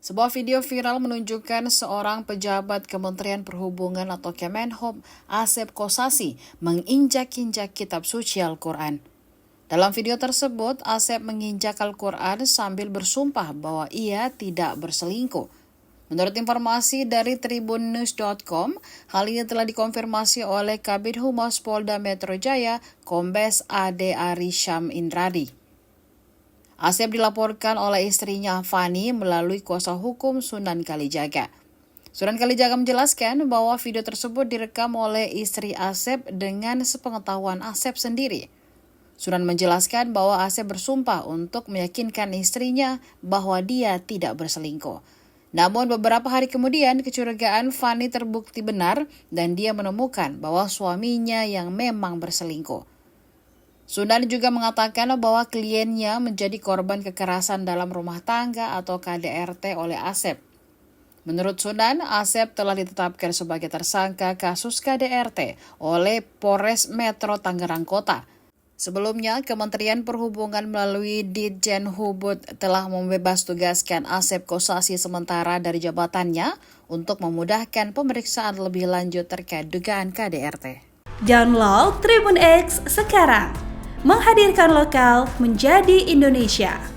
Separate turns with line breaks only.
Sebuah video viral menunjukkan seorang pejabat Kementerian Perhubungan atau Kemenhub, Asep Kosasi, menginjak-injak kitab suci Al-Quran. Dalam video tersebut, Asep menginjak Al-Quran sambil bersumpah bahwa ia tidak berselingkuh. Menurut informasi dari tribunnews.com, hal ini telah dikonfirmasi oleh Kabid Humas Polda Metro Jaya, Kombes Ade Ari Syam Indradi. Asep dilaporkan oleh istrinya Fani melalui kuasa hukum Sunan Kalijaga. Sunan Kalijaga menjelaskan bahwa video tersebut direkam oleh istri Asep dengan sepengetahuan Asep sendiri. Sunan menjelaskan bahwa Asep bersumpah untuk meyakinkan istrinya bahwa dia tidak berselingkuh. Namun beberapa hari kemudian kecurigaan Fani terbukti benar dan dia menemukan bahwa suaminya yang memang berselingkuh. Sunan juga mengatakan bahwa kliennya menjadi korban kekerasan dalam rumah tangga atau KDRT oleh Asep. Menurut Sunan, Asep telah ditetapkan sebagai tersangka kasus KDRT oleh Polres Metro Tangerang Kota. Sebelumnya, Kementerian Perhubungan melalui Ditjen Hubud telah membebas tugaskan Asep Kosasi sementara dari jabatannya untuk memudahkan pemeriksaan lebih lanjut terkait dugaan KDRT.
Download Tribun X sekarang, menghadirkan lokal menjadi Indonesia.